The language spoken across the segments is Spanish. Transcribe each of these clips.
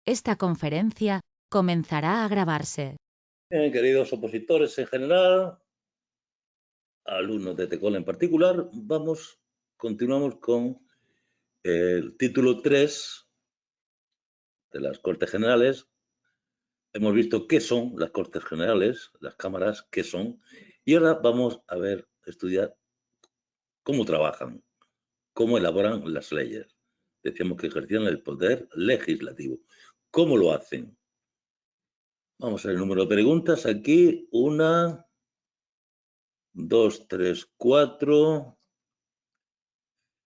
Esta conferencia comenzará a grabarse. Bien, queridos opositores en general, alumnos de TECOL en particular, continuamos con el título 3 de las Cortes Generales. Hemos visto qué son las Cortes Generales, las cámaras, qué son, y ahora vamos a estudiar cómo trabajan, cómo elaboran las leyes. Decíamos que ejercían el poder legislativo. ¿Cómo lo hacen? Vamos a ver el número de preguntas. Aquí, 1, 2, 3, 4,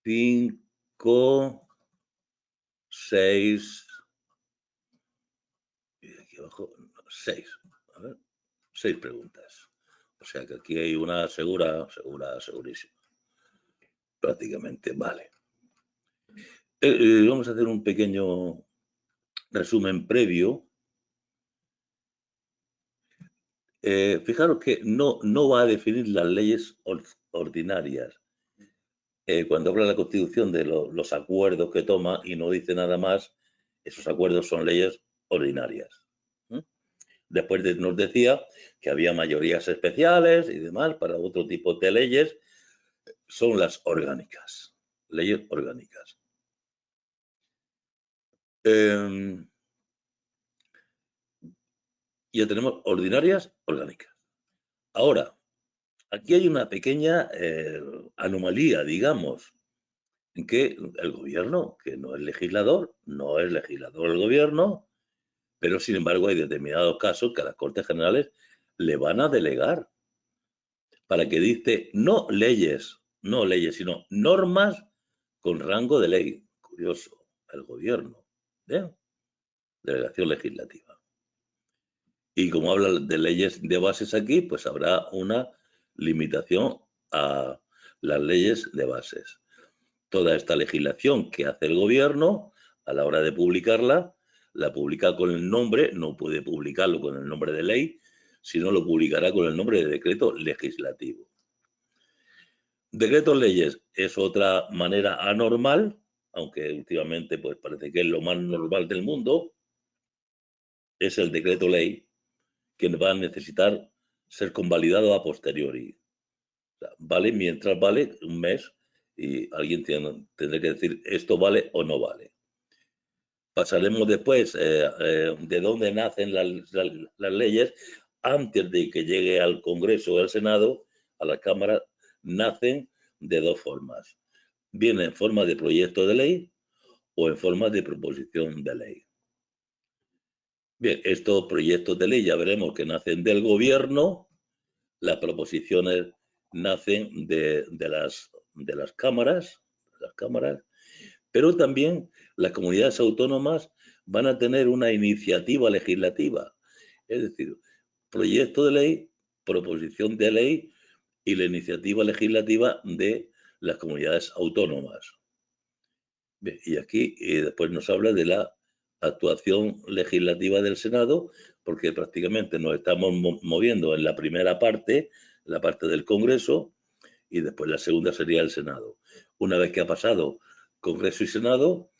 5, 6, y aquí abajo, 6. A ver, 6 preguntas. O sea que aquí hay una segurísima. Prácticamente, vale. Vamos a hacer un pequeño resumen previo. Fijaros que no va a definir las leyes ordinarias. Cuando habla la Constitución de los acuerdos que toma y no dice nada más, esos acuerdos son leyes ordinarias. Después nos decía que había mayorías especiales y demás para otro tipo de leyes. Son las orgánicas, leyes orgánicas. Ya tenemos ordinarias, orgánicas. Ahora, aquí hay una pequeña anomalía, digamos, en que el gobierno, que no es legislador el gobierno, pero sin embargo hay determinados casos que a las Cortes Generales le van a delegar para que dicte no leyes, sino normas con rango de ley. Curioso, el gobierno. ¿Bien? Delegación legislativa. Y como habla de leyes de bases aquí, pues habrá una limitación a las leyes de bases. Toda esta legislación que hace el gobierno, a la hora de publicarla, la publica con el nombre, no puede publicarlo con el nombre de ley, sino lo publicará con el nombre de decreto legislativo. Decretos leyes es otra manera anormal, aunque últimamente pues parece que es lo más normal del mundo, es el decreto ley que va a necesitar ser convalidado a posteriori. O sea, vale mientras vale un mes y alguien tendrá que decir esto vale o no vale. Pasaremos después de dónde nacen las leyes. Antes de que llegue al Congreso o al Senado, a la Cámara, nacen de dos formas. Bien en forma de proyecto de ley o en forma de proposición de ley. Bien, estos proyectos de ley ya veremos que nacen del gobierno, las proposiciones nacen de las cámaras, pero también las comunidades autónomas van a tener una iniciativa legislativa, es decir, proyecto de ley, proposición de ley y la iniciativa legislativa de las comunidades autónomas. Bien, y aquí después nos habla de la actuación legislativa del Senado, porque prácticamente nos estamos moviendo en la primera parte, la parte del Congreso, y después la segunda sería el Senado. Una vez que ha pasado Congreso y Senado,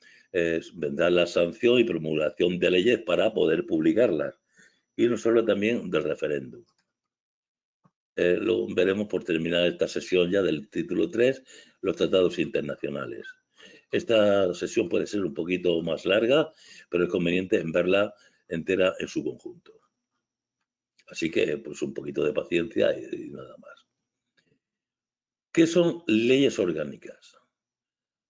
vendrá la sanción y promulgación de leyes para poder publicarlas. Y nos habla también del referéndum. Lo veremos por terminar esta sesión ya del título 3, los tratados internacionales. Esta sesión puede ser un poquito más larga, pero es conveniente verla entera en su conjunto. Así que, pues, un poquito de paciencia y nada más. ¿Qué son leyes orgánicas?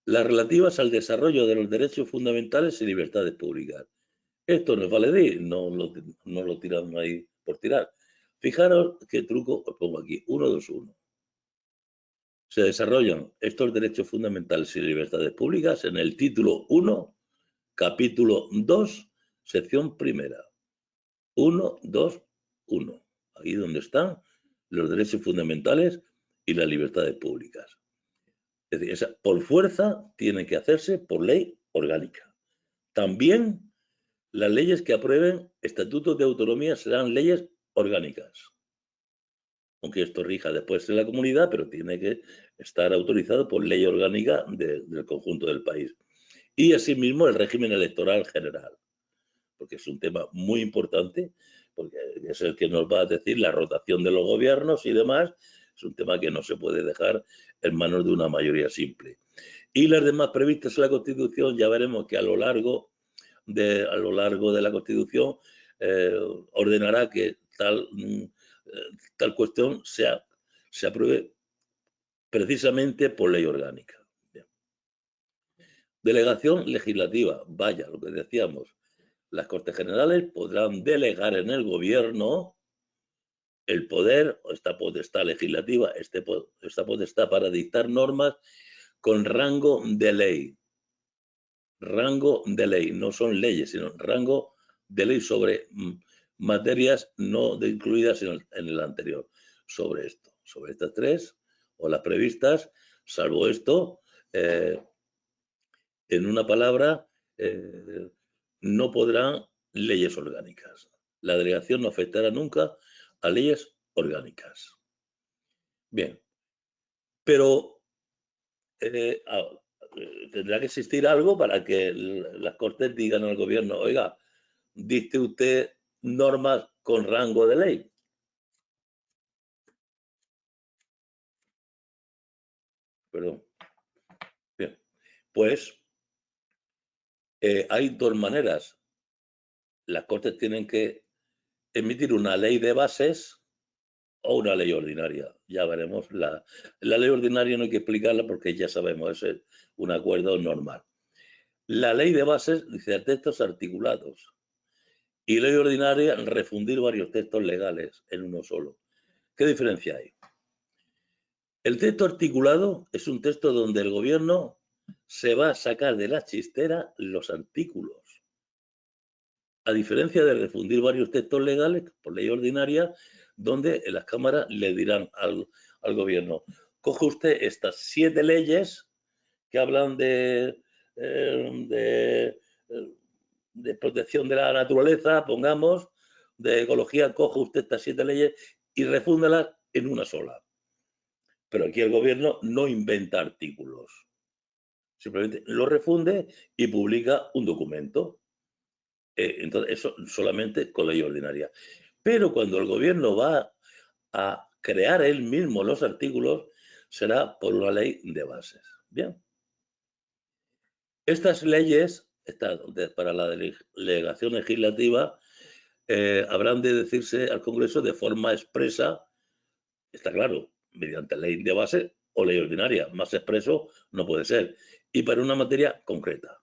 Las relativas al desarrollo de los derechos fundamentales y libertades públicas. Esto no vale de, no lo tiramos ahí por tirar. Fijaros qué truco os pongo aquí, 1, 2, 1. Se desarrollan estos derechos fundamentales y libertades públicas en el título 1, capítulo 2, sección primera. 1, 2, 1. Ahí donde están los derechos fundamentales y las libertades públicas. Es decir, por fuerza tiene que hacerse por ley orgánica. También las leyes que aprueben estatutos de autonomía serán leyes orgánicas. Aunque esto rija después en la comunidad, pero tiene que estar autorizado por ley orgánica del conjunto del país. Y asimismo el régimen electoral general. porque es un tema muy importante, porque es el que nos va a decir la rotación de los gobiernos y demás. Es un tema que no se puede dejar en manos de una mayoría simple. Y las demás previstas en la Constitución, ya veremos que a lo largo de la Constitución ordenará que tal cuestión se apruebe precisamente por ley orgánica. Bien. Delegación legislativa. Vaya, lo que decíamos. Las Cortes Generales podrán delegar en el Gobierno el poder, o esta potestad legislativa, esta potestad para dictar normas con rango de ley. Rango de ley, no son leyes, sino rango de ley sobre materias no incluidas en el anterior. Sobre esto, sobre estas tres, o las previstas, salvo esto, en una palabra, no podrán leyes orgánicas. La delegación no afectará nunca a leyes orgánicas. Bien, pero tendrá que existir algo para que las Cortes digan al Gobierno, oiga, dicte usted normas con rango de ley. Perdón. Bien, pues hay dos maneras. Las Cortes tienen que emitir una ley de bases o una ley ordinaria. Ya veremos. La ley ordinaria no hay que explicarla porque ya sabemos, es un acuerdo normal. La ley de bases dice textos articulados y ley ordinaria refundir varios textos legales en uno solo. ¿Qué diferencia hay? El texto articulado es un texto donde el Gobierno se va a sacar de la chistera los artículos. A diferencia de refundir varios textos legales por ley ordinaria, donde en las cámaras le dirán al Gobierno, coge usted estas 7 leyes que hablan de protección de la naturaleza, pongamos, de ecología, coge usted estas 7 leyes y refúndalas en una sola. Pero aquí el Gobierno no inventa artículos. Simplemente lo refunde y publica un documento. Entonces, eso solamente con ley ordinaria. Pero cuando el Gobierno va a crear él mismo los artículos, será por una ley de bases. Bien. Estas leyes, para la delegación legislativa, habrán de decirse al Congreso de forma expresa, está claro, mediante ley de base o ley ordinaria. Más expreso no puede ser. Y para una materia concreta.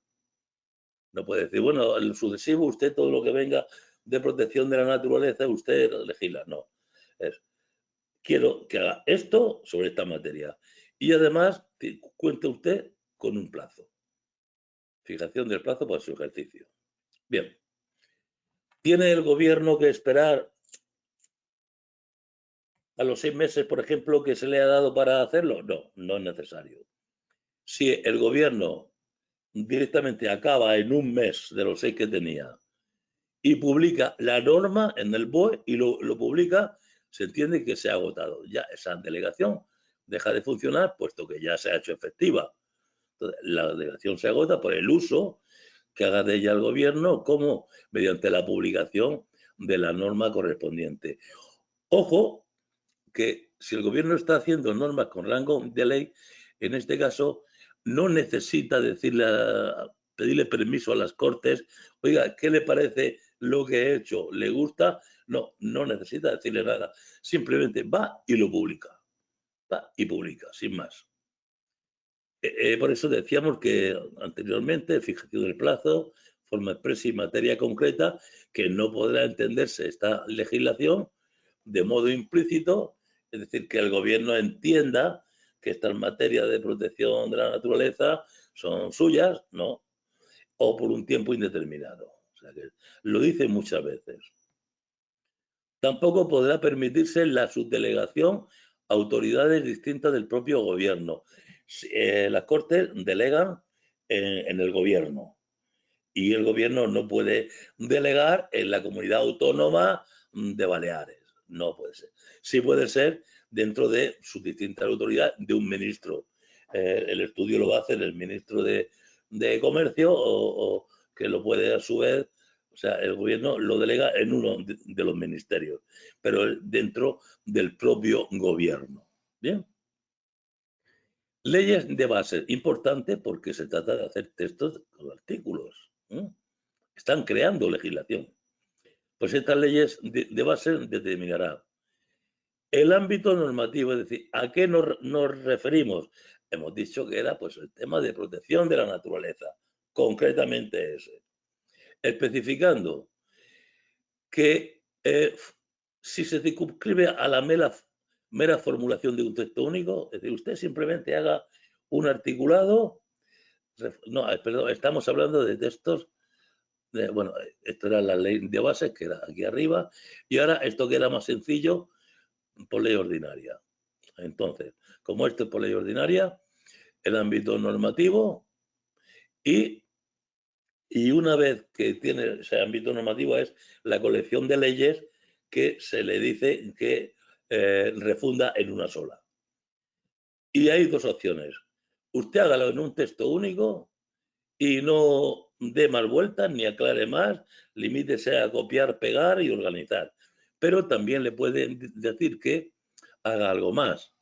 No puede decir, bueno, el sucesivo, usted todo lo que venga de protección de la naturaleza, usted legisla. No. Quiero que haga esto sobre esta materia. Y además, cuente usted con un plazo. Fijación del plazo para su ejercicio. Bien. ¿Tiene el Gobierno que esperar a los 6 meses, por ejemplo, que se le ha dado para hacerlo? No, no es necesario. Si el Gobierno directamente acaba en un mes de los 6 que tenía y publica la norma en el BOE y lo publica, se entiende que se ha agotado. Ya esa delegación deja de funcionar, puesto que ya se ha hecho efectiva. Entonces, la delegación se agota por el uso que haga de ella el Gobierno, como mediante la publicación de la norma correspondiente. Ojo, que si el Gobierno está haciendo normas con rango de ley, en este caso no necesita pedirle permiso a las Cortes, oiga, ¿qué le parece lo que he hecho? ¿Le gusta? No, no necesita decirle nada. Simplemente va y lo publica. Va y publica, sin más. Por eso decíamos que anteriormente, fijación del plazo, forma expresa y materia concreta, que no podrá entenderse esta legislación de modo implícito, es decir, que el Gobierno entienda que estas materias de protección de la naturaleza son suyas, ¿no? O por un tiempo indeterminado. O sea que lo dice muchas veces. Tampoco podrá permitirse la subdelegación a autoridades distintas del propio Gobierno. Las Cortes delegan en el Gobierno y el Gobierno no puede delegar en la comunidad autónoma de Baleares. No puede ser. Sí puede ser dentro de sus distintas autoridades de un ministro. El estudio lo va a hacer el ministro de Comercio o que lo puede a su vez O sea, el gobierno lo delega en uno de los ministerios, pero dentro del propio gobierno. Bien. Leyes de base, importante porque se trata de hacer textos con artículos. Están creando legislación. Pues estas leyes de base determinará el ámbito normativo, es decir, ¿a qué nos referimos? Hemos dicho que era pues el tema de protección de la naturaleza, concretamente ese. Especificando que si se circunscribe a la mera formulación de un texto único, es decir, usted simplemente haga un articulado, no, perdón, estamos hablando de textos, bueno, esto era la ley de bases, que era aquí arriba, y ahora esto que era más sencillo, por ley ordinaria. Entonces, como esto es por ley ordinaria, el ámbito normativo y una vez que tiene ese ámbito normativo es la colección de leyes que se le dice que refunda en una sola. Y hay dos opciones. Usted hágalo en un texto único y no dé más vueltas ni aclare más, limítese a copiar, pegar y organizar. Pero también le pueden decir que haga algo más,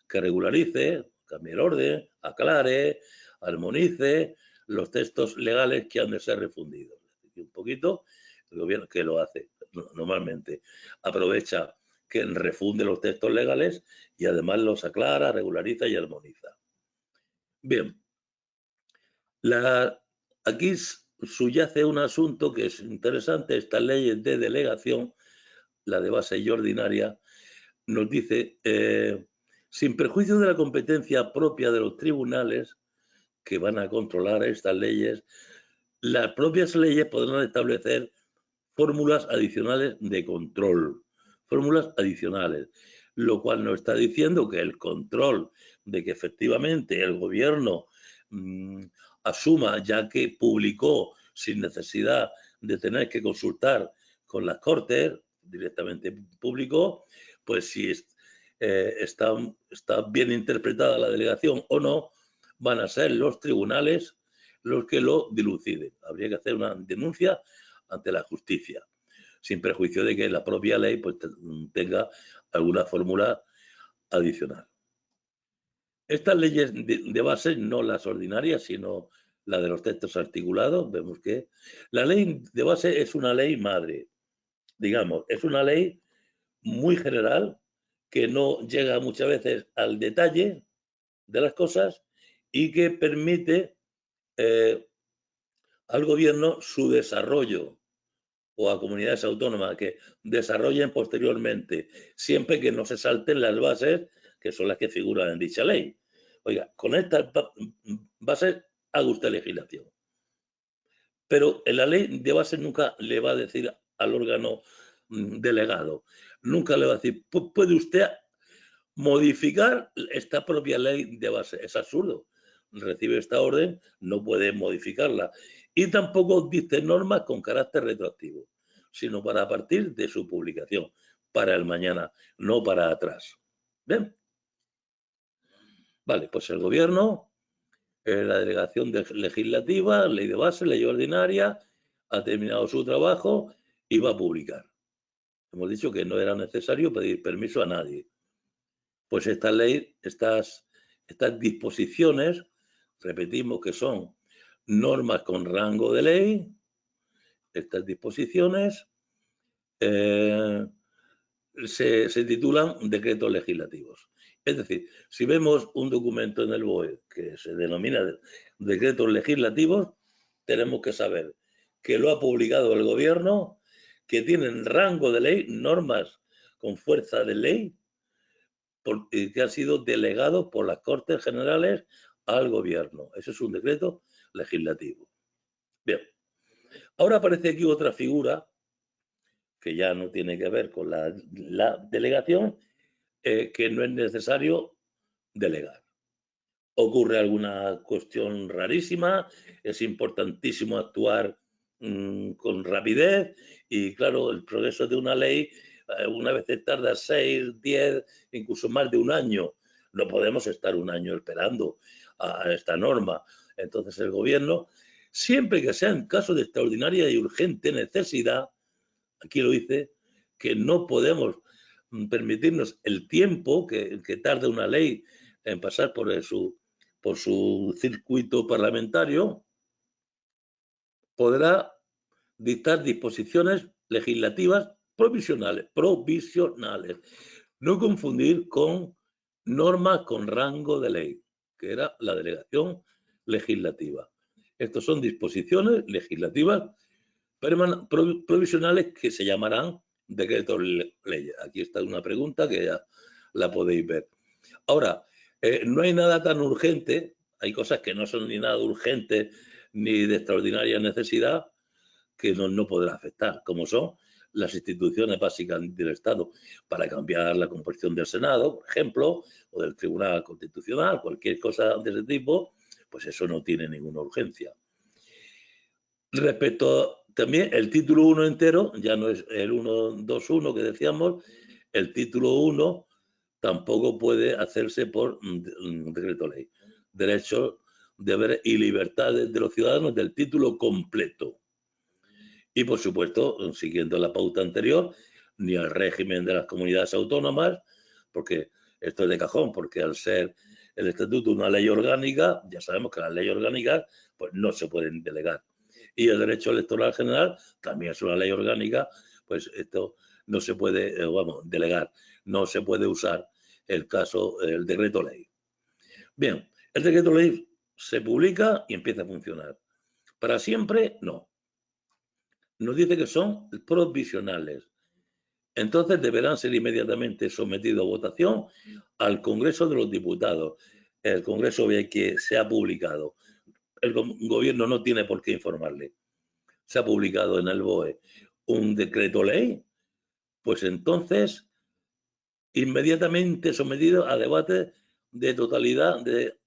que regularice, cambie el orden, aclare, armonice los textos legales que han de ser refundidos. Un poquito el gobierno que lo hace normalmente. Aprovecha que refunde los textos legales y además los aclara, regulariza y armoniza. Bien, aquí subyace un asunto que es interesante. Estas leyes de delegación, la de base y ordinaria, nos dice, sin perjuicio de la competencia propia de los tribunales que van a controlar estas leyes, las propias leyes podrán establecer fórmulas adicionales de control, fórmulas adicionales, lo cual nos está diciendo que el control de que efectivamente el gobierno asuma, ya que publicó sin necesidad de tener que consultar con las Cortes, directamente publicó, pues si está bien interpretada la delegación o no, van a ser los tribunales los que lo diluciden. Habría que hacer una denuncia ante la justicia, sin perjuicio de que la propia ley pues, tenga alguna fórmula adicional. Estas leyes de base, no las ordinarias, sino la de los textos articulados, vemos que la ley de base es una ley madre, digamos, es una ley muy general que no llega muchas veces al detalle de las cosas y que permite al gobierno su desarrollo o a comunidades autónomas que desarrollen posteriormente, siempre que no se salten las bases que son las que figuran en dicha ley. Oiga, con estas bases haga usted legislación. Pero en la ley de base nunca le va a decir al órgano delegado, nunca le va a decir, puede usted modificar esta propia ley de base. Es absurdo. Recibe esta orden, no puede modificarla. Y tampoco dicte normas con carácter retroactivo, sino para partir de su publicación, para el mañana, no para atrás. ¿Ven? Vale, pues el gobierno, la delegación legislativa, ley de base, ley ordinaria, ha terminado su trabajo y va a publicar. Hemos dicho que no era necesario pedir permiso a nadie. Pues esta ley, estas disposiciones, repetimos que son normas con rango de ley, estas disposiciones se titulan decretos legislativos. Es decir, si vemos un documento en el BOE que se denomina decretos legislativos, tenemos que saber que lo ha publicado el gobierno, que tienen rango de ley, normas con fuerza de ley, que han sido delegados por las Cortes Generales al gobierno. Eso es un decreto legislativo. Bien. Ahora aparece aquí otra figura que ya no tiene que ver con la delegación, que no es necesario delegar. Ocurre alguna cuestión rarísima, es importantísimo actuar con rapidez y, claro, el progreso de una ley una vez tarda 6, 10, incluso más de un año. No podemos estar un año esperando a esta norma. Entonces el gobierno siempre que sea en caso de extraordinaria y urgente necesidad, aquí lo dice, que no podemos permitirnos el tiempo que tarda una ley en pasar por su circuito parlamentario, podrá dictar disposiciones legislativas provisionales. No confundir con normas con rango de ley, que era la delegación legislativa. Estos son disposiciones legislativas provisionales que se llamarán decretos leyes. Aquí está una pregunta que ya la podéis ver. Ahora, no hay nada tan urgente, hay cosas que no son ni nada urgentes ni de extraordinaria necesidad que no podrá afectar, como son las instituciones básicas del Estado, para cambiar la composición del Senado, por ejemplo, o del Tribunal Constitucional, cualquier cosa de ese tipo, pues eso no tiene ninguna urgencia. Respecto también el título 1 entero, ya no es el 1.2.1 que decíamos, el título 1 tampoco puede hacerse por decreto ley. Derechos, deberes y libertades de los ciudadanos del título completo. Y, por supuesto, siguiendo la pauta anterior, ni al régimen de las comunidades autónomas, porque esto es de cajón, porque al ser el estatuto una ley orgánica, ya sabemos que las leyes orgánicas pues, no se pueden delegar. Y el derecho electoral general también es una ley orgánica, pues esto no se puede, delegar, no se puede usar el decreto ley. Bien, el decreto ley se publica y empieza a funcionar. ¿Para siempre? No. Nos dice que son provisionales. Entonces deberán ser inmediatamente sometidos a votación al Congreso de los Diputados. El Congreso ve que se ha publicado. El gobierno no tiene por qué informarle. Se ha publicado en el BOE un decreto ley, pues entonces inmediatamente sometido a debate de totalidad de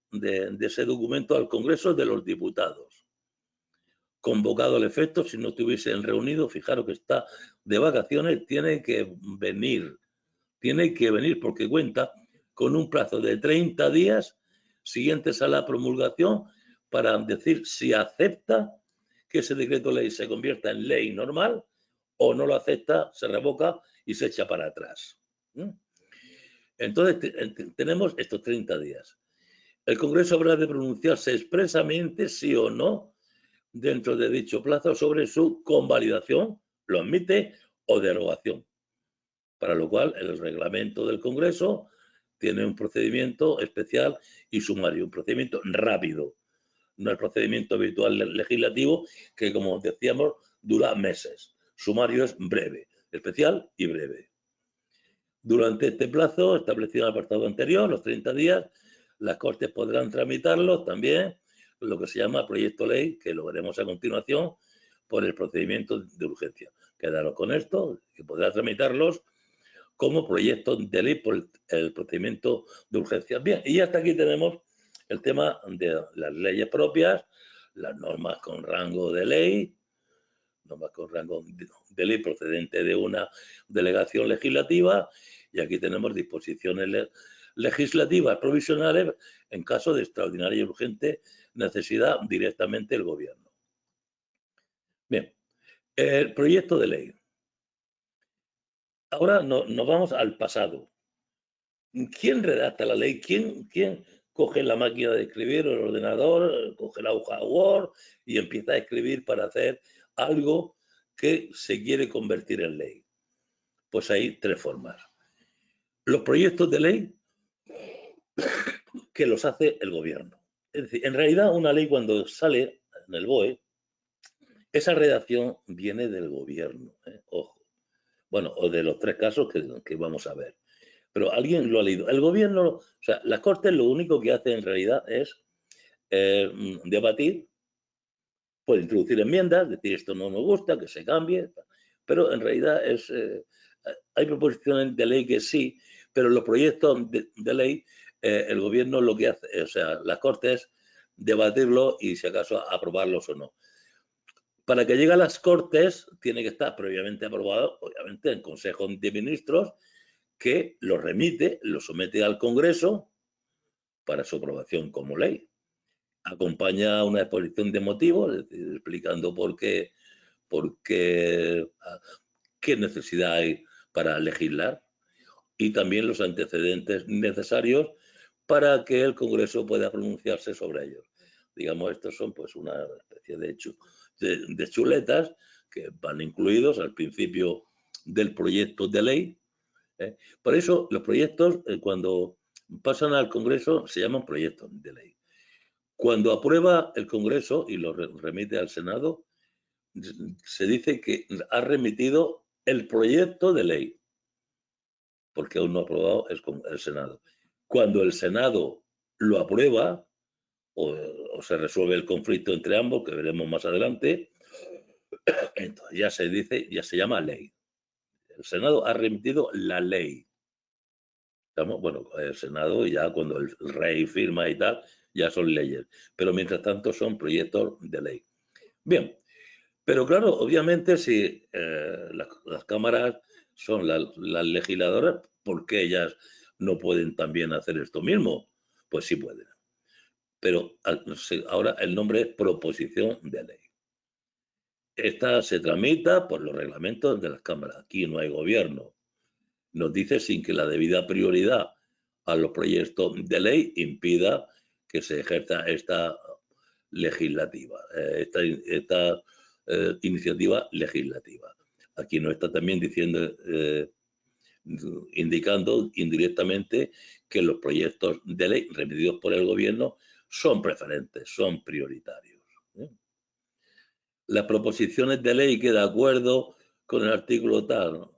ese documento al Congreso de los Diputados. Convocado al efecto, si no estuviesen reunidos, fijaros que está de vacaciones, tiene que venir porque cuenta con un plazo de 30 días siguientes a la promulgación para decir si acepta que ese decreto ley se convierta en ley normal o no lo acepta, se revoca y se echa para atrás. Entonces tenemos estos 30 días. El Congreso habrá de pronunciarse expresamente sí o no dentro de dicho plazo sobre su convalidación, lo admite, o derogación. Para lo cual el reglamento del Congreso tiene un procedimiento especial y sumario, un procedimiento rápido, no el procedimiento habitual legislativo que, como decíamos, dura meses. Sumario es breve, especial y breve. Durante este plazo, establecido en el apartado anterior, los 30 días, las Cortes podrán tramitarlos también, lo que se llama proyecto ley, que lo veremos a continuación, por el procedimiento de urgencia. Quedaros con esto, que podrá tramitarlos como proyecto de ley por el procedimiento de urgencia. Bien, y hasta aquí tenemos el tema de las leyes propias, las normas con rango de ley, normas con rango de ley procedente de una delegación legislativa, y aquí tenemos disposiciones legislativas provisionales en caso de extraordinaria y urgente necesidad directamente del gobierno. Bien, el proyecto de ley. Ahora nos vamos al pasado. ¿Quién redacta la ley? ¿Quién coge la máquina de escribir o el ordenador, coge la hoja Word y empieza a escribir para hacer algo que se quiere convertir en ley? Pues hay tres formas. Los proyectos de ley que los hace el gobierno. Es decir, en realidad una ley cuando sale en el BOE, esa redacción viene del gobierno, ojo. Bueno, o de los tres casos que vamos a ver. Pero alguien lo ha leído. El gobierno, o sea, las Cortes lo único que hacen en realidad es debatir, puede introducir enmiendas, decir esto no me gusta, que se cambie, pero en realidad hay proposiciones de ley que sí, pero los proyectos de ley, el gobierno lo que hace, o sea, las Cortes, debatirlos y si acaso aprobarlos o no. Para que llegue a las Cortes tiene que estar previamente aprobado, obviamente, en Consejo de Ministros, que lo remite, lo somete al Congreso para su aprobación como ley. acompaña una exposición de motivos, es decir, explicando qué necesidad hay para legislar y también los antecedentes necesarios para que el Congreso pueda pronunciarse sobre ellos. Digamos, estos son pues una especie de chuletas que van incluidos al principio del proyecto de ley. Por eso los proyectos, cuando pasan al Congreso, se llaman proyectos de ley. Cuando aprueba el Congreso y lo remite al Senado, se dice que ha remitido el proyecto de ley, porque aún no ha aprobado el Senado. Cuando el Senado lo aprueba, o se resuelve el conflicto entre ambos, que veremos más adelante, entonces ya se llama ley. El Senado ha remitido la ley. Bueno, el Senado ya cuando el rey firma y tal, ya son leyes. Pero mientras tanto son proyectos de ley. Bien, pero claro, obviamente si las cámaras son las legisladoras, ¿por qué ellas no pueden también hacer esto mismo? Pues sí pueden. Pero ahora el nombre es proposición de ley. Esta se tramita por los reglamentos de las cámaras. Aquí no hay gobierno. Nos dice sin que la debida prioridad a los proyectos de ley impida que se ejerza esta legislativa, esta iniciativa legislativa. Aquí nos está también diciendo, indicando indirectamente que los proyectos de ley remitidos por el gobierno son preferentes, son prioritarios. Las proposiciones de ley que de acuerdo con el artículo tal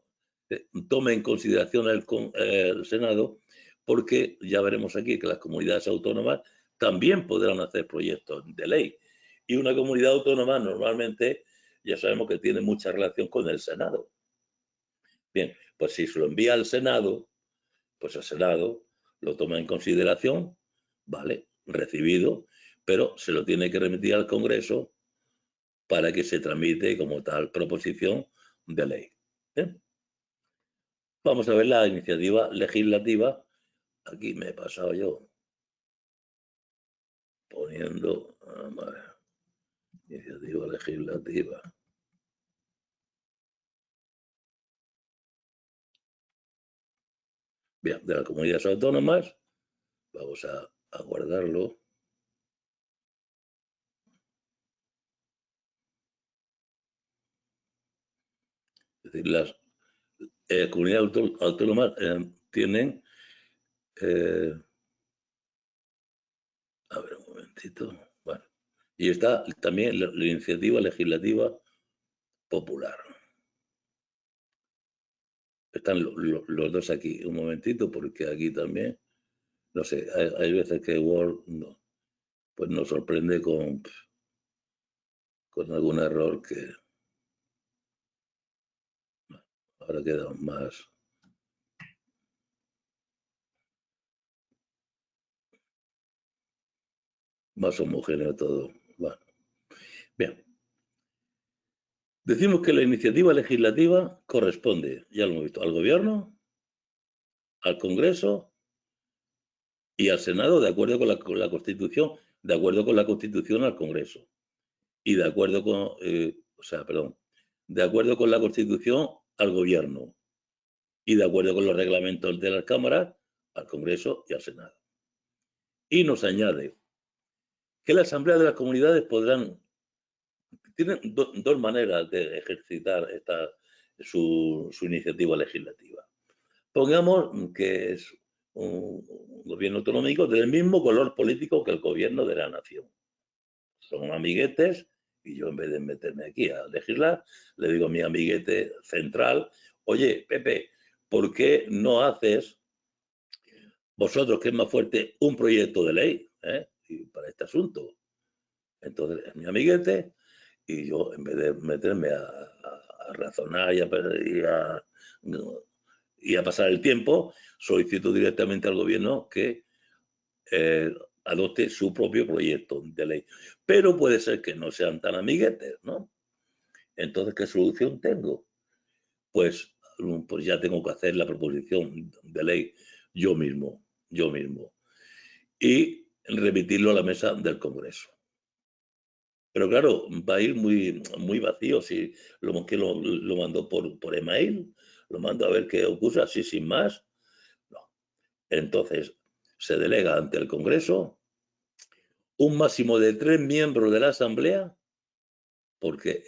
tome en consideración el Senado, porque ya veremos aquí que las comunidades autónomas también podrán hacer proyectos de ley. Y una comunidad autónoma normalmente ya sabemos que tiene mucha relación con el Senado. Bien, pues si se lo envía al Senado, pues el Senado lo toma en consideración, vale, recibido, pero se lo tiene que remitir al Congreso para que se tramite como tal proposición de ley. Vamos a ver la iniciativa legislativa. Aquí me he pasado yo poniendo iniciativa legislativa. Bien, de las comunidades autónomas, vamos a guardarlo. Es decir, las comunidades autónomas tienen, a ver un momentito, bueno, y está también la iniciativa legislativa popular. Están los dos aquí, un momentito, porque aquí también, no sé, hay veces que Word pues nos sorprende con algún error que ahora queda más homogéneo todo. Bueno, bien. Decimos que la iniciativa legislativa corresponde, ya lo hemos visto, al Gobierno, al Congreso y al Senado, de acuerdo con la Constitución, de acuerdo con la Constitución al Congreso. Y de acuerdo con, de acuerdo con la Constitución al Gobierno. Y de acuerdo con los reglamentos de las cámaras, al Congreso y al Senado. Y nos añade que la Asamblea de las Comunidades tienen dos maneras de ejercitar su iniciativa legislativa. Pongamos que es un gobierno autonómico del mismo color político que el gobierno de la nación. Son amiguetes y yo en vez de meterme aquí a legislar, le digo a mi amiguete central, oye, Pepe, ¿por qué no haces vosotros, que es más fuerte, un proyecto de ley para este asunto? Entonces es mi amiguete y yo en vez de meterme a razonar y a pasar el tiempo, solicito directamente al gobierno que adopte su propio proyecto de ley. Pero puede ser que no sean tan amiguetes, ¿no? Entonces, ¿qué solución tengo? Pues ya tengo que hacer la proposición de ley yo mismo. Y remitirlo a la mesa del Congreso. Pero claro, va a ir muy vacío si lo mando por email, lo mando a ver qué ocurre, así sin más. No. Entonces, se delega ante el Congreso un máximo de 3 miembros de la Asamblea, porque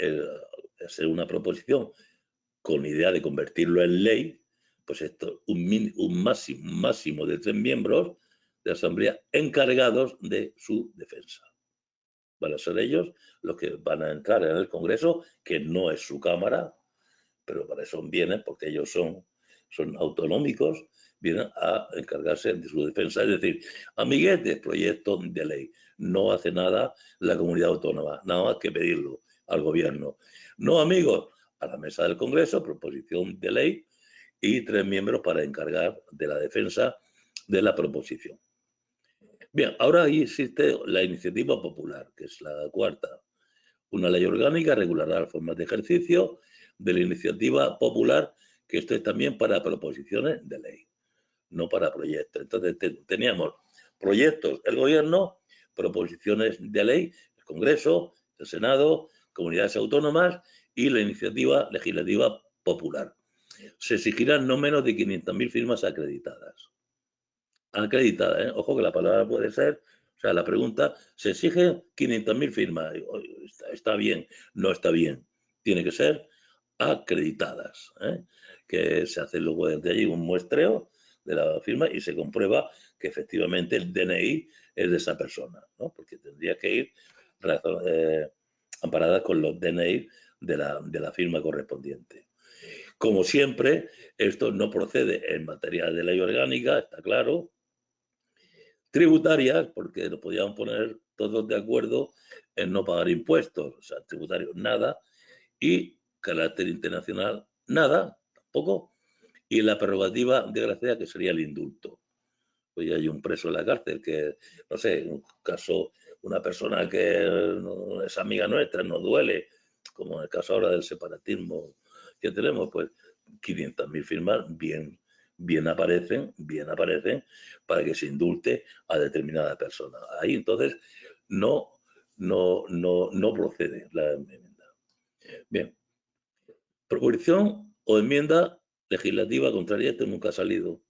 es una proposición con idea de convertirlo en ley, pues esto, un máximo de 3 miembros de la Asamblea encargados de su defensa. Van a ser ellos los que van a entrar en el Congreso, que no es su Cámara, pero para eso vienen, porque ellos son autonómicos, vienen a encargarse de su defensa. Es decir, amiguetes, proyecto de ley. No hace nada la comunidad autónoma, nada más que pedirlo al gobierno. No, amigos, a la mesa del Congreso, proposición de ley y 3 miembros para encargar de la defensa de la proposición. Bien, ahora ahí existe la iniciativa popular, que es la cuarta. Una ley orgánica regulará las formas de ejercicio de la iniciativa popular, que esto es también para proposiciones de ley, no para proyectos. Entonces teníamos proyectos, el gobierno, proposiciones de ley, el Congreso, el Senado, comunidades autónomas y la iniciativa legislativa popular. Se exigirán no menos de 500.000 firmas acreditadas. Acreditada, ¿eh? Ojo que la palabra puede ser, o sea, la pregunta, ¿se exige 500.000 firmas? Está bien, no está bien. Tiene que ser acreditadas, ¿eh? Que se hace luego desde allí un muestreo de la firma y se comprueba que efectivamente el DNI es de esa persona, ¿no? Porque tendría que ir amparada con los DNI de la firma correspondiente. Como siempre, esto no procede en materia de ley orgánica, está claro. Tributarias, porque nos podíamos poner todos de acuerdo en no pagar impuestos, o sea, tributarios nada, y carácter internacional nada, tampoco, y la prerrogativa de gracia que sería el indulto. Hoy hay un preso en la cárcel que, no sé, en un caso, una persona que no es amiga nuestra, nos duele, como en el caso ahora del separatismo que tenemos, pues 500.000 firmas bien aparecen para que se indulte a determinada persona. Ahí entonces no procede la enmienda. Bien, proposición o enmienda legislativa contraria, esto nunca ha salido.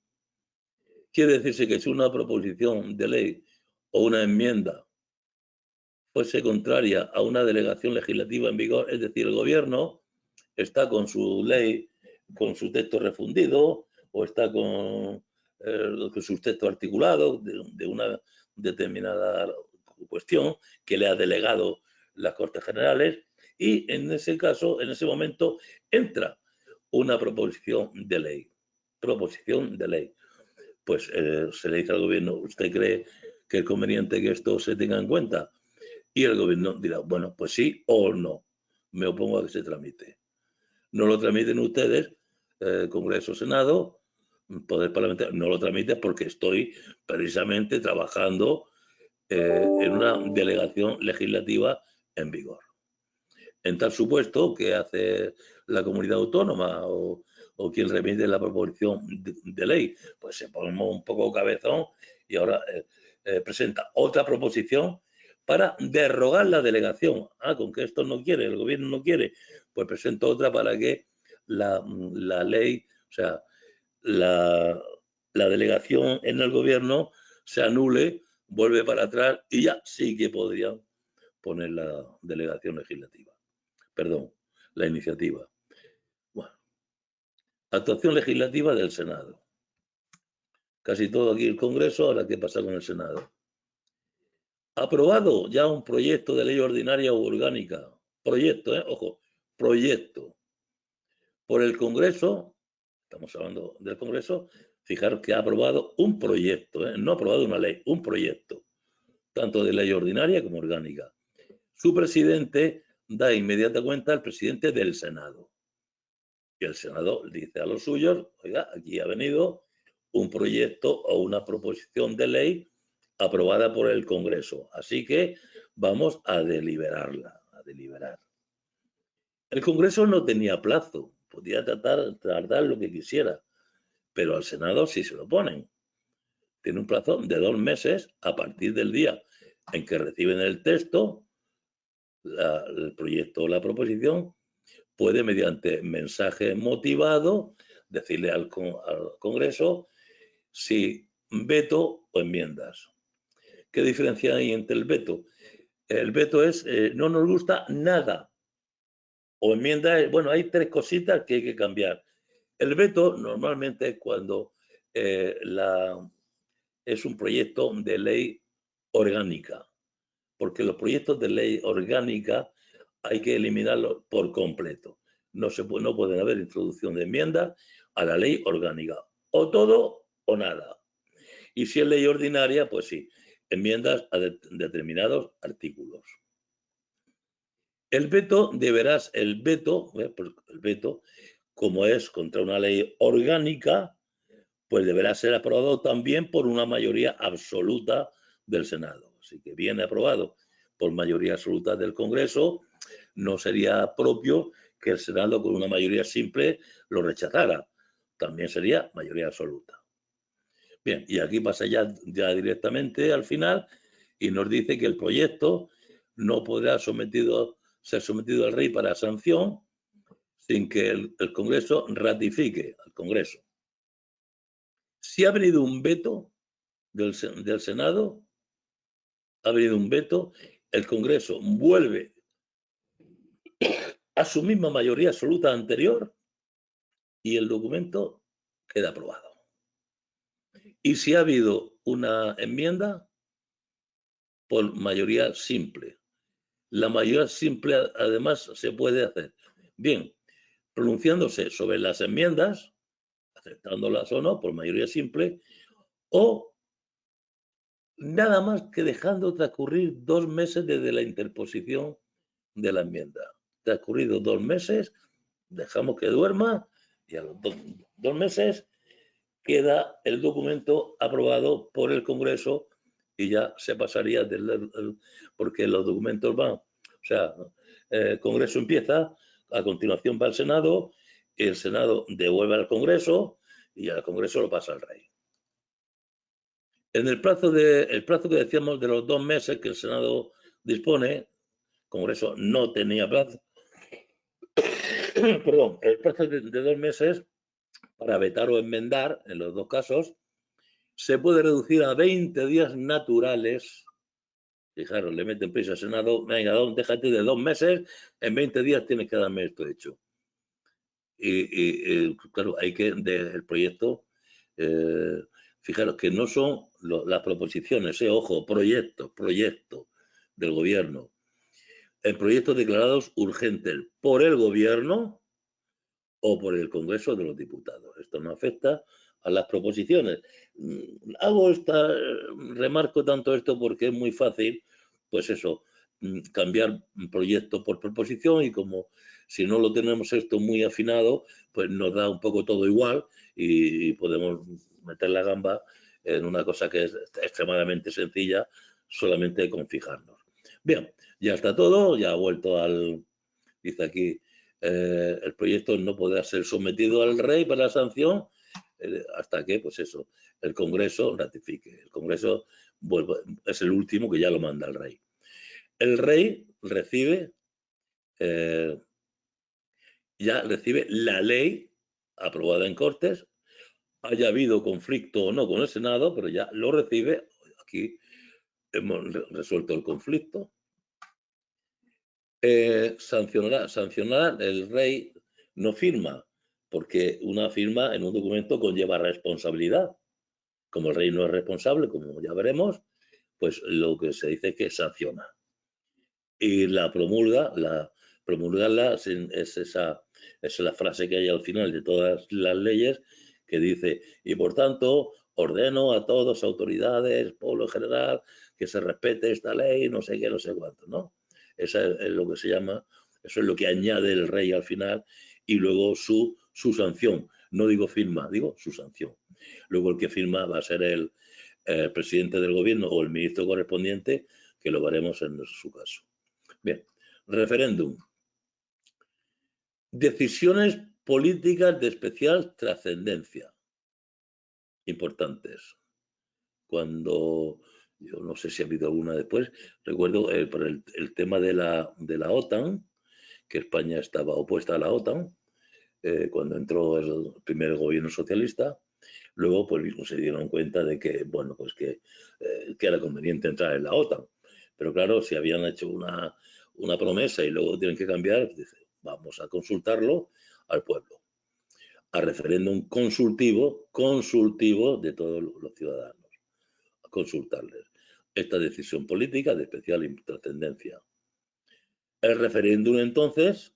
Quiere decirse que si una proposición de ley o una enmienda fuese contraria a una delegación legislativa en vigor, es decir, el gobierno está con su ley, con su texto refundido o está con su texto articulado de una determinada cuestión que le ha delegado las Cortes Generales y en ese caso, en ese momento, entra una proposición de ley. Pues se le dice al gobierno, ¿usted cree que es conveniente que esto se tenga en cuenta? Y el gobierno dirá, bueno, pues sí o no, me opongo a que se tramite. No lo tramiten ustedes, Congreso, Senado, Poder Parlamentario, no lo tramiten porque estoy precisamente trabajando en una delegación legislativa en vigor. En tal supuesto, ¿qué hace la comunidad autónoma o quien remite la proposición de ley? Pues se pone un poco cabezón y ahora presenta otra proposición para derrogar la delegación. Con que esto no quiere, el gobierno no quiere, pues presenta otra para que la ley, o sea, la delegación en el gobierno se anule, vuelve para atrás y ya sí que podrían poner la delegación legislativa. Perdón, la iniciativa. Bueno, actuación legislativa del Senado. Casi todo aquí el Congreso, ahora qué pasa con el Senado. Aprobado ya un proyecto de ley ordinaria o orgánica. Proyecto, ojo, proyecto. Por el Congreso, estamos hablando del Congreso, fijaros que ha aprobado un proyecto, no ha aprobado una ley, un proyecto, tanto de ley ordinaria como orgánica. Su presidente da inmediata cuenta al presidente del Senado. Y el Senado dice a los suyos, oiga, aquí ha venido un proyecto o una proposición de ley aprobada por el Congreso. Así que vamos a deliberarla, a deliberar. El Congreso no tenía plazo, podía tardar lo que quisiera, pero al Senado sí se lo ponen. tiene un plazo de 2 meses a partir del día en que reciben el texto, el proyecto o la proposición, puede mediante mensaje motivado decirle al Congreso si veto o enmiendas. ¿Qué diferencia hay entre el veto? El veto es no nos gusta nada. O enmienda, bueno, hay 3 cositas que hay que cambiar. El veto normalmente cuando es un proyecto de ley orgánica, porque los proyectos de ley orgánica hay que eliminarlos por completo. No pueden haber introducción de enmiendas a la ley orgánica. O todo o nada. Y si es ley ordinaria, pues sí, enmiendas a determinados artículos. El veto el veto, como es contra una ley orgánica, pues deberá ser aprobado también por una mayoría absoluta del Senado. Así que viene aprobado por mayoría absoluta del Congreso, no sería propio que el Senado con una mayoría simple lo rechazara. También sería mayoría absoluta. Bien, y aquí pasa ya directamente al final y nos dice que el proyecto no podrá ser sometido al rey para sanción sin que el Congreso ratifique al Congreso. Si ha venido un veto del Senado, ha venido un veto, el Congreso vuelve a su misma mayoría absoluta anterior y el documento queda aprobado. Y si ha habido una enmienda, por mayoría simple. La mayoría simple, además, se puede hacer bien pronunciándose sobre las enmiendas, aceptándolas o no, por mayoría simple, o nada más que dejando transcurrir 2 meses desde la interposición de la enmienda. Transcurridos 2 meses, dejamos que duerma y a los 2 meses queda el documento aprobado por el Congreso y ya se pasaría porque los documentos van, o sea, el Congreso empieza, a continuación va al Senado, el Senado devuelve al Congreso y al Congreso lo pasa al Rey. En el plazo que decíamos de los 2 meses que el Senado dispone, el Congreso no tenía plazo, perdón, el plazo de 2 meses para vetar o enmendar, en los 2 casos, se puede reducir a 20 días naturales. Fijaros, le meten prisa al Senado, venga, déjate de 2 meses, en 20 días tienes que darme esto hecho. Y claro, hay que, del proyecto, fijaros que no son las proposiciones, ojo, proyecto del gobierno. Proyectos declarados urgentes por el gobierno o por el Congreso de los Diputados. Esto no afecta a las proposiciones. Remarco tanto esto porque es muy fácil, pues eso, cambiar proyecto por proposición y como si no lo tenemos esto muy afinado, pues nos da un poco todo igual y podemos meter la gamba en una cosa que es extremadamente sencilla, solamente con fijarnos. Bien, ya está todo, ya ha vuelto dice aquí, el proyecto no podrá ser sometido al rey para la sanción hasta que, pues eso, el Congreso ratifique. El Congreso es el último que ya lo manda el rey. El rey ya recibe la ley aprobada en Cortes, haya habido conflicto o no con el Senado, pero ya lo recibe. Aquí hemos resuelto el conflicto. Sancionará, el rey no firma, porque una firma en un documento conlleva responsabilidad. Como el rey no es responsable, como ya veremos, pues lo que se dice es que sanciona. Y promulgarla es la frase que hay al final de todas las leyes que dice, y por tanto ordeno a todas autoridades, pueblo en general, que se respete esta ley, no sé qué, no sé cuánto, ¿no? Eso es lo que se llama, eso es lo que añade el rey al final y luego su sanción. No digo firma, digo su sanción. Luego el que firma va a ser el presidente del gobierno o el ministro correspondiente, que lo veremos en su caso. Bien, referéndum. Decisiones políticas de especial trascendencia. Importantes. cuando, yo no sé si ha habido alguna después, recuerdo por el tema de la OTAN, que España estaba opuesta a la OTAN, cuando entró el primer gobierno socialista. Luego, pues mismo se dieron cuenta de que, bueno, pues que era conveniente entrar en la OTAN. Pero claro, si habían hecho una promesa y luego tienen que cambiar, dice, vamos a consultarlo al pueblo, a referéndum consultivo de todos los ciudadanos, a consultarles esta decisión política de especial trascendencia. El referéndum, entonces,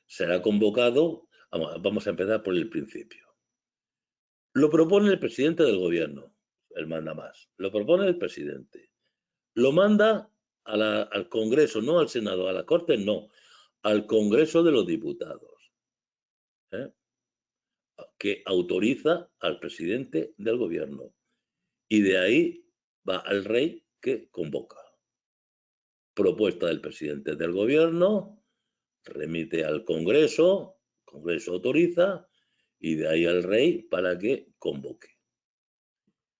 será convocado. Vamos a empezar por el principio. Lo propone el presidente del gobierno, el mandamás. Lo propone el presidente. Lo manda al Congreso, no al Senado, a la Corte, no, al Congreso de los Diputados, que autoriza al presidente del gobierno. Y de ahí va al rey, que convoca. Propuesta del presidente del gobierno, remite al Congreso, el Congreso autoriza, y de ahí al rey para que convoque.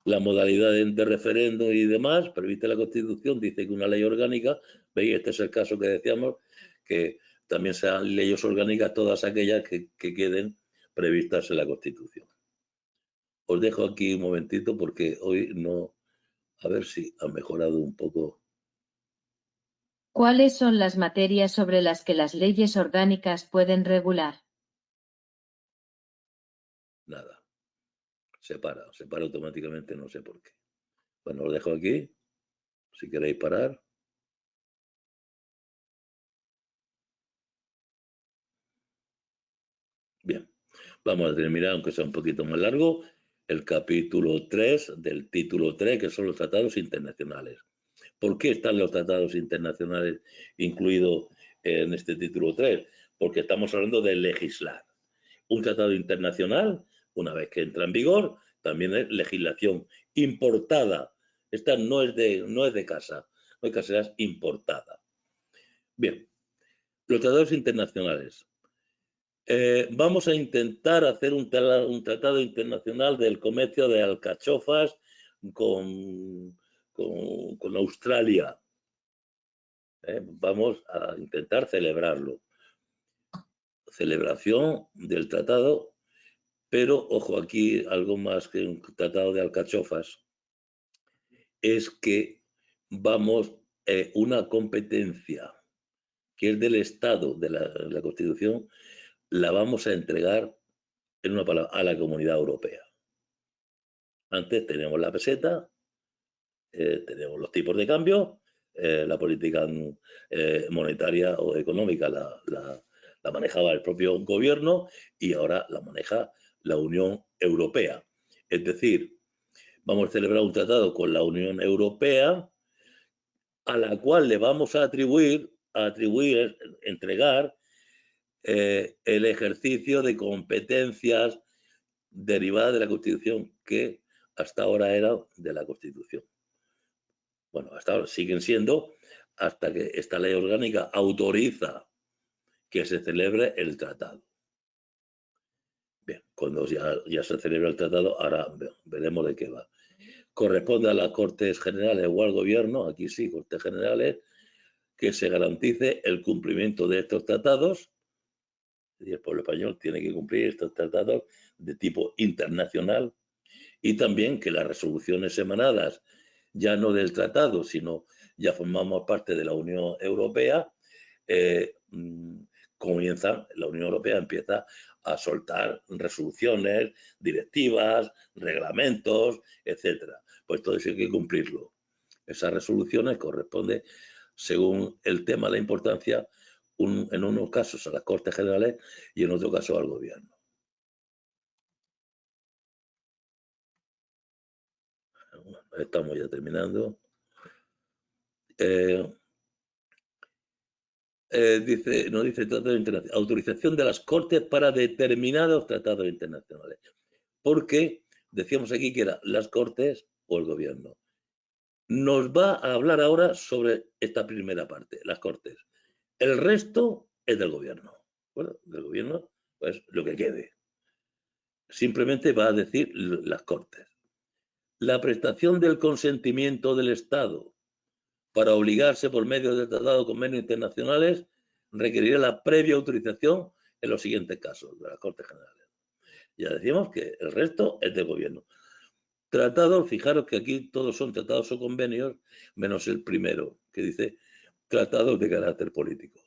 La modalidad de referéndum y demás prevista en la Constitución dice que una ley orgánica, veis, este es el caso que decíamos, que también sean leyes orgánicas todas aquellas que queden previstas en la Constitución. Os dejo aquí un momentito porque hoy no, a ver si ha mejorado un poco. ¿Cuáles son las materias sobre las que las leyes orgánicas pueden regular? Nada. Se para automáticamente, no sé por qué. Bueno, os dejo aquí, si queréis parar. Bien, vamos a terminar, aunque sea un poquito más largo, el capítulo 3 del título 3, que son los tratados internacionales. ¿Por qué están los tratados internacionales incluidos en este título 3? Porque estamos hablando de legislar. Un tratado internacional, una vez que entra en vigor, también es legislación importada. Esta no es de casa, no es casera, es importada. Bien, los tratados internacionales. Vamos a intentar hacer un tratado internacional del comercio de alcachofas con Australia. Vamos a intentar celebrarlo. Celebración del tratado, pero ojo, aquí algo más que un tratado de alcachofas, es que vamos, una competencia que es del Estado, de la Constitución, la vamos a entregar, en una palabra, a la Comunidad Europea. Antes teníamos la peseta, tenemos los tipos de cambio, la política monetaria o económica la manejaba el propio gobierno y ahora la maneja la Unión Europea. Es decir, vamos a celebrar un tratado con la Unión Europea a la cual le vamos a entregar el ejercicio de competencias derivadas de la Constitución, que hasta ahora era de la Constitución. Bueno, hasta ahora siguen siendo, hasta que esta ley orgánica autoriza que se celebre el tratado. Bien, cuando ya se celebra el tratado, ahora veremos de qué va. Corresponde a las Cortes Generales o al Gobierno, aquí sí, Cortes Generales, que se garantice el cumplimiento de estos tratados. Y el pueblo español tiene que cumplir estos tratados de tipo internacional, y también que las resoluciones emanadas, ya no del tratado, sino ya formamos parte de la Unión Europea, la Unión Europea empieza a soltar resoluciones, directivas, reglamentos, etcétera. Pues todo eso hay que cumplirlo. Esas resoluciones corresponden, según el tema, la importancia, en unos casos a las Cortes Generales y en otros casos al Gobierno. Bueno, estamos ya terminando. Nos dice tratado internacional, autorización de las Cortes para determinados tratados internacionales. Porque decíamos aquí que eran las Cortes o el Gobierno. Nos va a hablar ahora sobre esta primera parte, las Cortes. El resto es del Gobierno. Bueno, del Gobierno, pues lo que quede. simplemente va a decir las Cortes. La prestación del consentimiento del Estado para obligarse por medio de tratados o convenios internacionales requerirá la previa autorización en los siguientes casos de las Cortes Generales. Ya decíamos que el resto es del gobierno. Tratados, fijaros que aquí todos son tratados o convenios, menos el primero, que dice tratados de carácter político.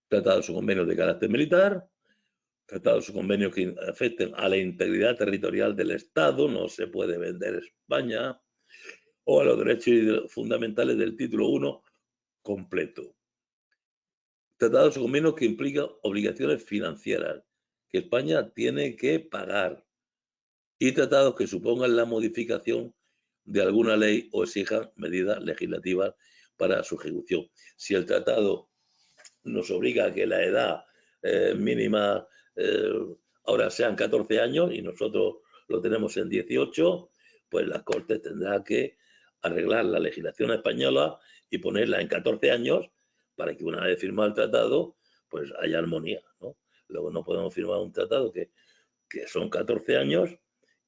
Tratados o convenios de carácter militar, tratados o convenios que afecten a la integridad territorial del Estado, no se puede vender España, o a los derechos fundamentales del título 1 completo. Tratados o convenios que implican obligaciones financieras que España tiene que pagar y tratados que supongan la modificación de alguna ley o exijan medidas legislativas para su ejecución. Si el tratado nos obliga a que la edad mínima ahora sean 14 años y nosotros lo tenemos en 18, pues las Cortes tendrán que arreglar la legislación española y ponerla en 14 años para que una vez firmado el tratado, pues haya armonía, ¿no? Luego no podemos firmar un tratado que son 14 años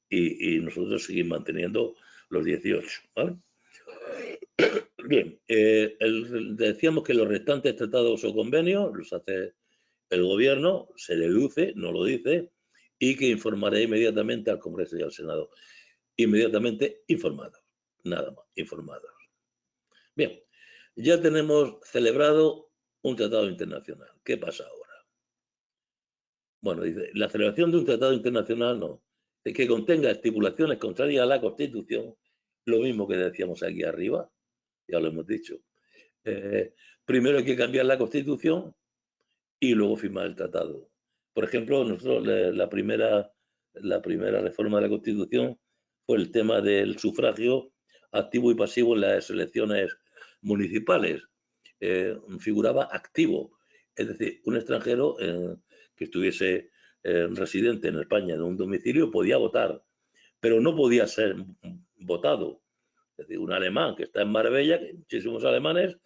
y nosotros seguimos manteniendo los 18, ¿vale? Bien, decíamos que los restantes tratados o convenios los hace el gobierno, se deduce, no lo dice, y que informará inmediatamente al Congreso y al Senado. Inmediatamente informados, nada más, informados. Bien, ya tenemos celebrado un tratado internacional. ¿Qué pasa ahora? Bueno, dice, la celebración de un tratado internacional no, es que contenga estipulaciones contrarias a la Constitución, lo mismo que decíamos aquí arriba, ya lo hemos dicho. Primero hay que cambiar la Constitución y luego firmar el tratado. Por ejemplo, nosotros la primera reforma de la Constitución fue el tema del sufragio activo y pasivo en las elecciones municipales. Figuraba activo, es decir, un extranjero que estuviese residente en España en un domicilio podía votar, pero no podía ser votado. Es decir, un alemán que está en Marbella, que hay muchísimos alemanes,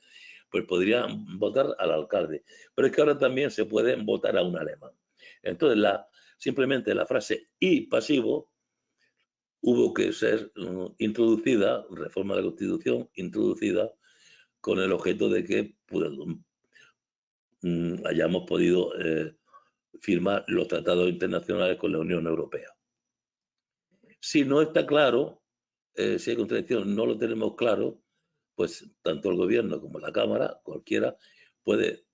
pues podrían votar al alcalde. Pero es que ahora también se puede votar a un alemán. Entonces, simplemente la frase y pasivo hubo que ser introducida, reforma de la Constitución, introducida con el objeto de que hayamos podido firmar los tratados internacionales con la Unión Europea. Si no está claro, si hay contradicción, no lo tenemos claro, pues tanto el gobierno como la Cámara, cualquiera, puede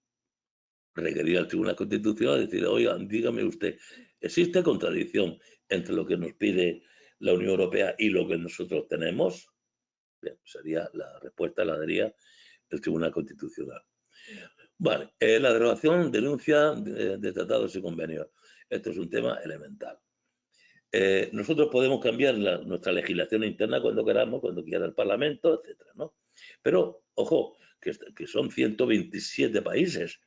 requerir al Tribunal Constitucional decir, oigan, dígame usted, ¿existe contradicción entre lo que nos pide la Unión Europea y lo que nosotros tenemos? Bien, sería la respuesta, la daría el Tribunal Constitucional. Vale, la derogación, denuncia de tratados y convenios. Esto es un tema elemental. Nosotros podemos cambiar nuestra legislación interna cuando queramos, cuando quiera el Parlamento, etcétera, ¿no? Pero, ojo, que son 127 países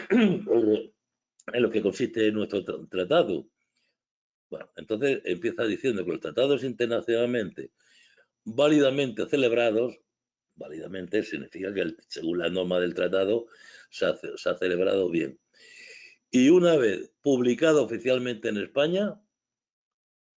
en lo que consiste nuestro tratado. Bueno, entonces empieza diciendo que los tratados internacionalmente válidamente celebrados, válidamente significa que según la norma del tratado se ha celebrado bien. Y una vez publicado oficialmente en España,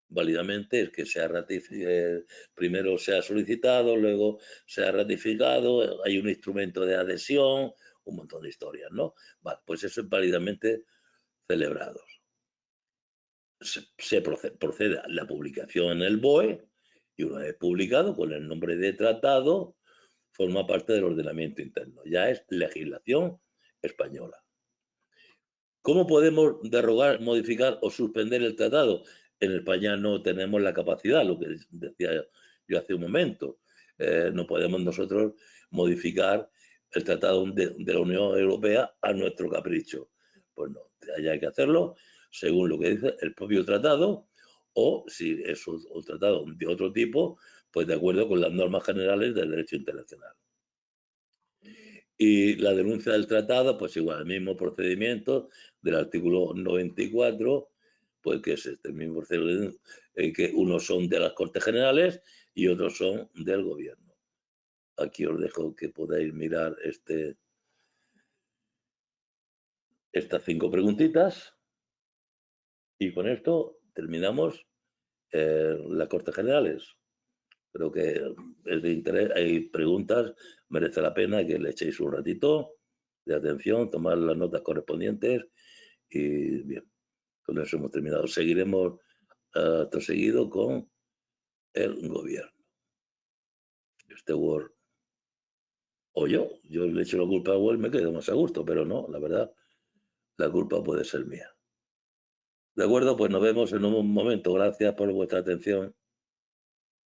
válidamente es que se ha ratificado, primero se ha solicitado, luego se ha ratificado, hay un instrumento de adhesión, un montón de historias, ¿no? Vale, pues eso es válidamente celebrados. Se procede a la publicación en el BOE y una vez publicado con el nombre de tratado forma parte del ordenamiento interno. Ya es legislación española. ¿Cómo podemos derogar, modificar o suspender el tratado? En España no tenemos la capacidad, lo que decía yo hace un momento. No podemos nosotros modificar el tratado de la Unión Europea a nuestro capricho. Pues no, hay que hacerlo según lo que dice el propio tratado o si es un tratado de otro tipo, pues de acuerdo con las normas generales del derecho internacional. Y la denuncia del tratado, pues igual, el mismo procedimiento del artículo 94, pues que es este mismo procedimiento, que unos son de las Cortes Generales y otros son del Gobierno. Aquí os dejo que podáis mirar estas 5 preguntitas. Y con esto terminamos las Cortes Generales. Creo que es de interés, hay preguntas, merece la pena que le echéis un ratito de atención, tomar las notas correspondientes y bien, con eso hemos terminado. Seguiremos acto seguido con el gobierno. Este Word, o yo le echo la culpa a Word, me quedo más a gusto, pero no, la verdad, la culpa puede ser mía. De acuerdo, pues nos vemos en un momento. Gracias por vuestra atención.